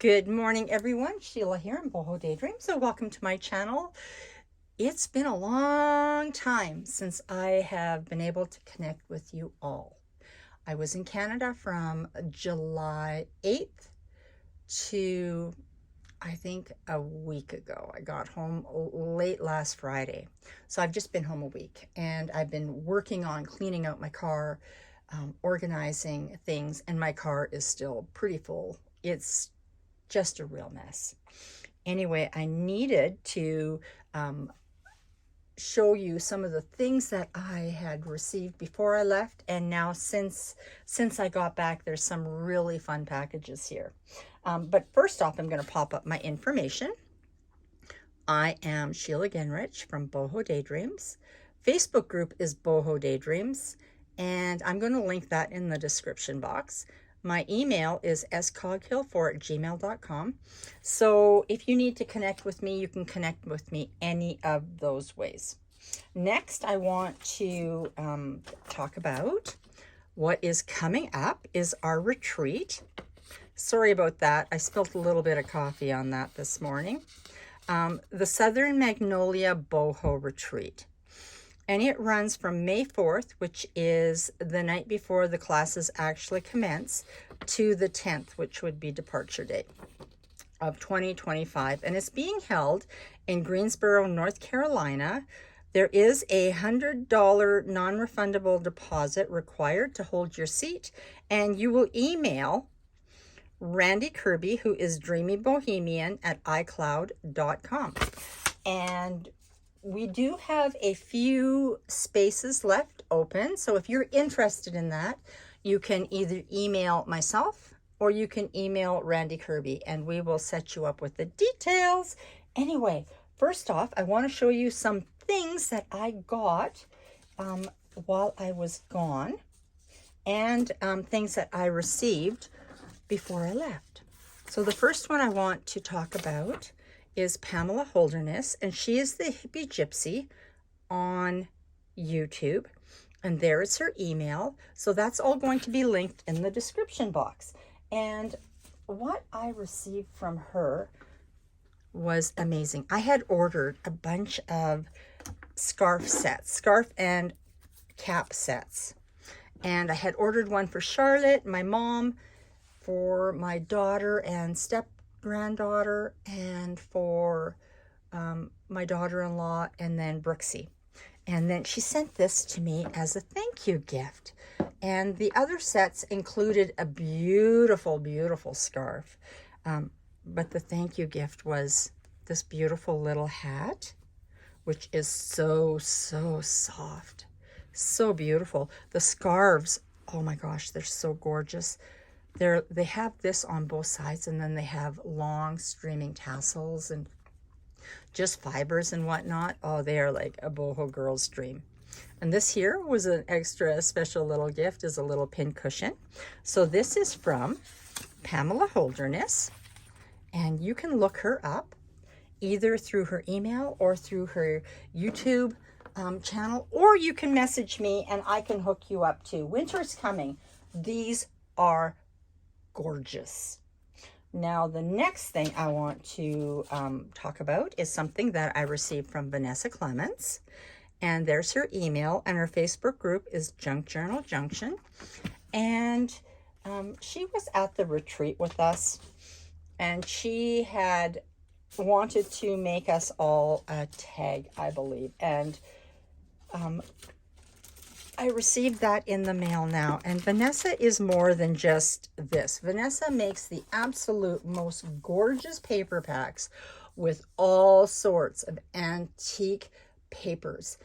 Good morning, everyone. Sheila here in Bohodaydreams. So welcome to my channel. It's been a long time since I have been able to connect with you all. I was in Canada from July 8th to, I think, a week ago. I got home late last Friday. So I've just been home a week, and I've been working on cleaning out my car, organizing things, and my car is still pretty full. It's just a real mess. Anyway, I needed to show you some of the things that I had received before I left, and now since I got back, there's some really fun packages here. But first off, I'm going to pop up my information. I am Sheila Genrich from Bohodaydreams. Facebook group is Bohodaydreams, and I'm going to link that in the description box. My email is scoghill4@gmail.com. So if you need to connect with me, you can connect with me any of those ways. Next, I want to talk about what is coming up is our retreat. Sorry about that. I spilled a little bit of coffee on that this morning. The Southern Magnolia Boho Retreat. And it runs from May 4th, which is the night before the classes actually commence, to the 10th, which would be departure date of 2025. And it's being held in Greensboro, North Carolina. There is a $100 non-refundable deposit required to hold your seat. And you will email Randi Kirby, who is dreamybohemian at iCloud.com. And we do have a few spaces left open, so if you're interested in that, you can either email myself or you can email Randi Kirby, and we will set you up with the details. Anyway, first off, I want to show you some things that I got while I was gone, and things that I received before I left. So the first one I want to talk about is Pamela Holderness, and she is the Hippie Gypsy on YouTube, and there is her email. So that's all going to be linked in the description box. And what I received from her was amazing. I had ordered a bunch of scarf and cap sets, and I had ordered one for Charlotte, my mom, for my daughter and granddaughter, and for my daughter-in-law, and then Brooksy. And then she sent this to me as a thank you gift. And the other sets included a beautiful, beautiful scarf. But the thank you gift was this beautiful little hat, which is so, so soft. So beautiful. The scarves, oh my gosh, they're so gorgeous. They have this on both sides, and then they have long streaming tassels and just fibers and whatnot. Oh, they are like a boho girl's dream. And this here was an extra special little gift, is a little pin cushion. So this is from Pamela Holderness, and you can look her up either through her email or through her YouTube channel, or you can message me and I can hook you up too. Winter's coming. These are gorgeous. Now, the next thing I want to talk about is something that I received from Vanessa Clemons, and there's her email, and her Facebook group is Junk Journal Junction, and she was at the retreat with us, and she had wanted to make us all a tag, I believe, and I received that in the mail now, and Vanessa is more than just this. Vanessa makes the absolute most gorgeous paper packs with all sorts of antique papers,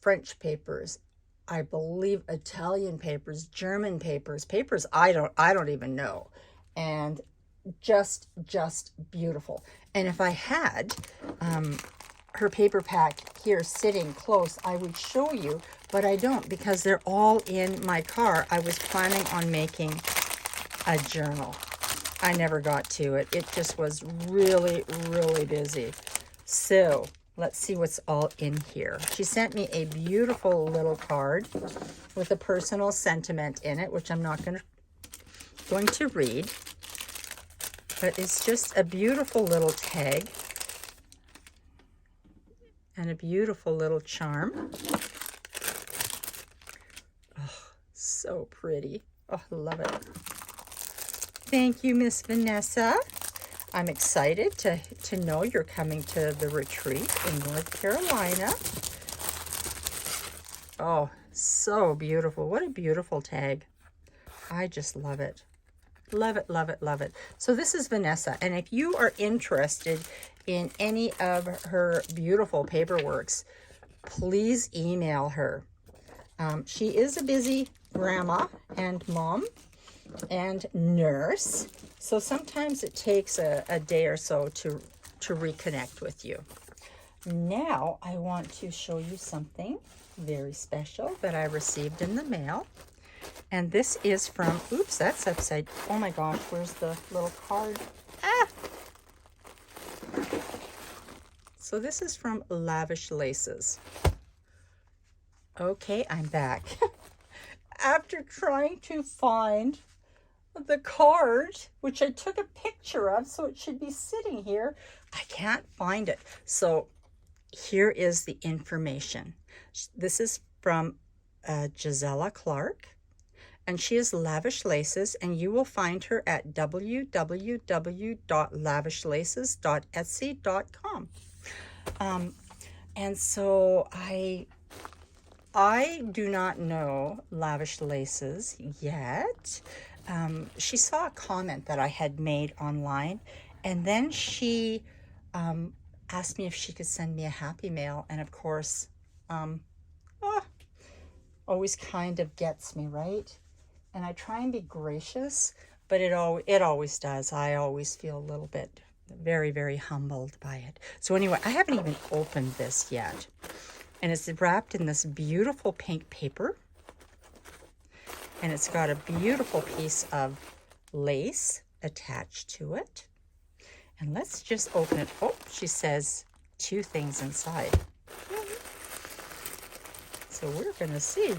French papers, I believe Italian papers, German papers I don't even know, and just beautiful. And if I had her paper pack here sitting close, I would show you, but I don't because they're all in my car. I was planning on making a journal. I never got to it. It just was really, really busy. So let's see what's all in here. She sent me a beautiful little card with a personal sentiment in it, which I'm not going to read. But it's just a beautiful little tag and a beautiful little charm. Oh, so pretty. Oh, I love it. Thank you, Miss Vanessa. I'm excited to know you're coming to the retreat in North Carolina. Oh, so beautiful. What a beautiful tag. I just love it. Love it, love it, love it. So this is Vanessa, and if you are interested in any of her beautiful paperworks, please email her. She is a busy grandma and mom and nurse, so sometimes it takes a day or so to reconnect with you. Now I want to show you something very special that I received in the mail. And this is from, oops, that's upside, oh my gosh, where's the little card? Ah! So this is from Lavish Laces. Okay, I'm back. After trying to find the card, which I took a picture of, so it should be sitting here, I can't find it. So here is the information. This is from Jaizella Clark. And she is Lavish Laces, and you will find her at www.lavishlaces.etsy.com. And so I do not know Lavish Laces yet. She saw a comment that I had made online, and then she asked me if she could send me a happy mail, and of course, always kind of gets me, right? And I try and be gracious, but it always does. I always feel a little bit very, very humbled by it. So anyway, I haven't even opened this yet. And it's wrapped in this beautiful pink paper. And it's got a beautiful piece of lace attached to it. And let's just open it. Oh, she says 2 things inside. So we're going to see.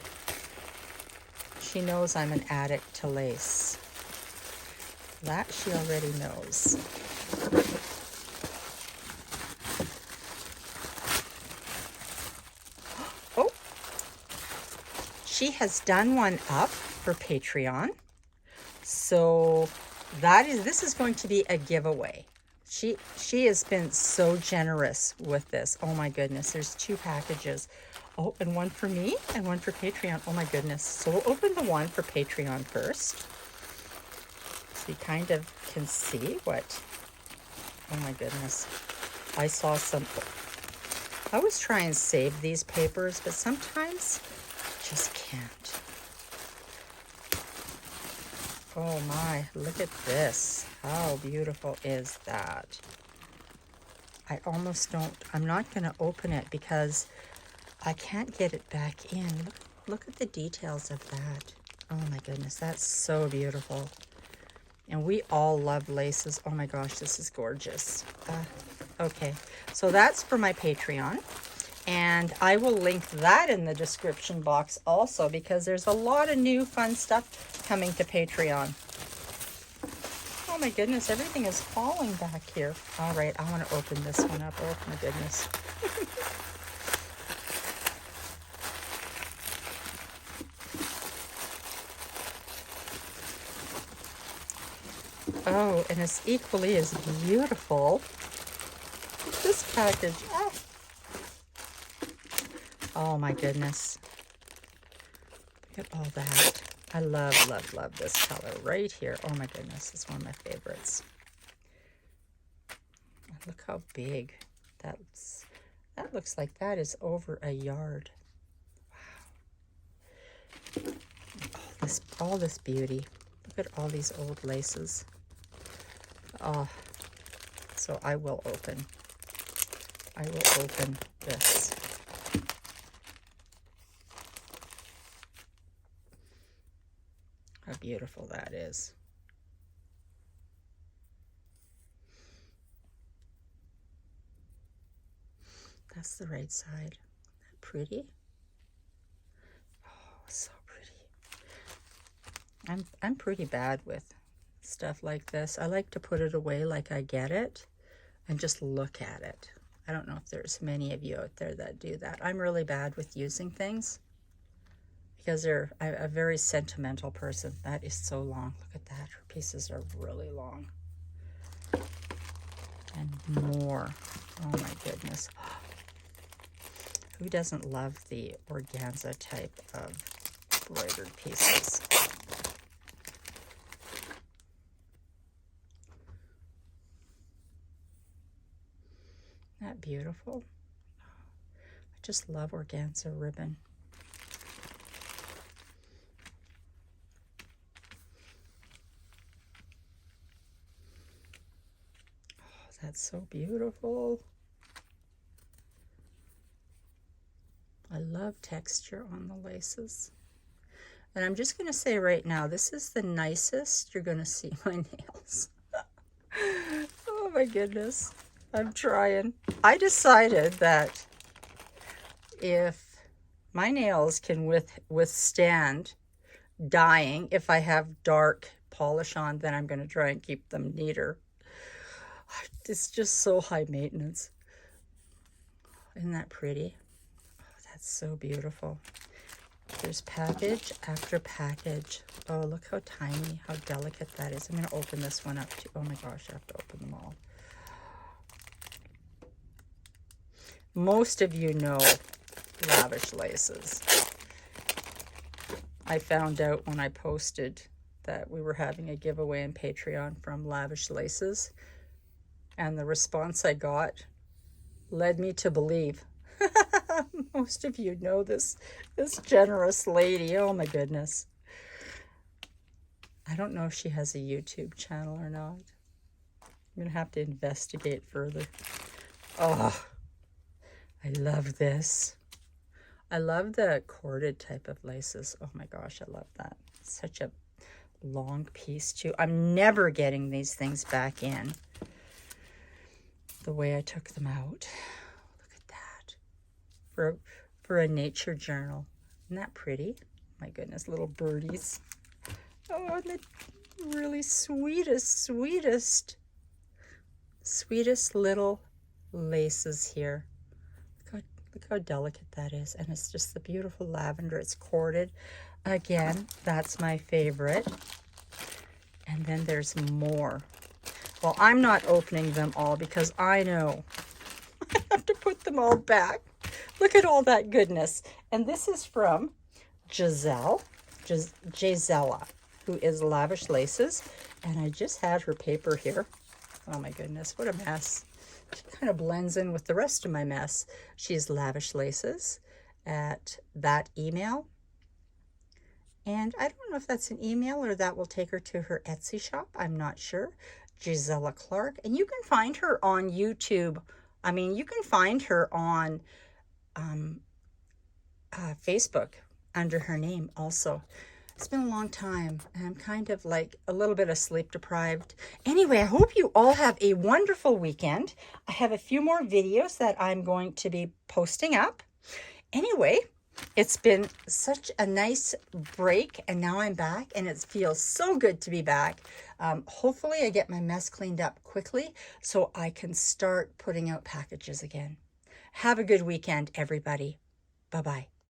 She knows I'm an addict to lace. That she already knows. Oh, she has done one up for Patreon. So this is going to be a giveaway. She has been so generous with this. Oh my goodness, there's 2 packages. Oh, and one for me and one for Patreon. Oh my goodness. So we'll open the one for Patreon first. So you kind of can see what, oh my goodness. I saw some, I always try and save these papers, but sometimes just can't. Oh my, look at this. How beautiful is that? I almost don't, I'm not going to open it because I can't get it back in. Look at the details of that. Oh my goodness, that's so beautiful. And we all love laces. Oh my gosh, this is gorgeous. Okay, so that's for my Patreon. And I will link that in the description box also, because there's a lot of new fun stuff coming to Patreon. Oh my goodness, everything is falling back here. All right, I want to open this one up. Oh my goodness. Oh, and it's equally as beautiful. This package. Ah. Oh my goodness. Look at all that. I love, love, love this color right here. Oh my goodness, it's one of my favorites. Look how big. That looks like that is over a yard. Wow. All this beauty. Look at all these old laces. Oh, so I will open this. How beautiful that is. That's the right side. Isn't that pretty? Oh, so pretty. I'm pretty bad with stuff like this. I like to put it away like I get it and just look at it. I don't know if there's many of you out there that do that. I'm really bad with using things because I'm a very sentimental person. That is so long. Look at that. Her pieces are really long. And more. Oh my goodness. Who doesn't love the organza type of embroidered pieces? Isn't that beautiful? I just love organza ribbon. Oh, that's so beautiful. I love texture on the laces. And I'm just going to say right now, this is the nicest you're going to see my nails. Oh my goodness. I'm trying. I decided that if my nails can withstand dying, if I have dark polish on, then I'm going to try and keep them neater. It's just so high maintenance. Isn't that pretty? That's so beautiful. There's package after package. Oh, look how tiny, how delicate that is. I'm going to open this one up too. Oh my gosh, I have to open them all. Most of you know Lavish Laces. I found out when I posted that we were having a giveaway on Patreon from Lavish Laces, and the response I got led me to believe most of you know this generous lady. Oh my goodness. I don't know if she has a YouTube channel or not. I'm going to have to investigate further. Oh, I love this. I love the corded type of laces. Oh my gosh, I love that. Such a long piece too. I'm never getting these things back in the way I took them out. For a nature journal. Isn't that pretty? My goodness, little birdies. Oh, and the really sweetest little laces here. Look how delicate that is. And it's just the beautiful lavender. It's corded. Again, that's my favorite. And then there's more. Well, I'm not opening them all because I know I have to put them all back. Look at all that goodness. And this is from Jaizella, who is Lavish Laces. And I just had her paper here. Oh my goodness, what a mess. She kind of blends in with the rest of my mess. She's Lavish Laces at that email. And I don't know if that's an email or that will take her to her Etsy shop. I'm not sure. Jaizella Clark. And you can find her on YouTube. I mean, you can find her on Facebook under her name also. It's been a long time and I'm kind of like a little bit of sleep deprived. Anyway, I hope you all have a wonderful weekend. I have a few more videos that I'm going to be posting up. Anyway, it's been such a nice break and now I'm back and it feels so good to be back. Hopefully I get my mess cleaned up quickly so I can start putting out packages again. Have a good weekend, everybody. Bye-bye.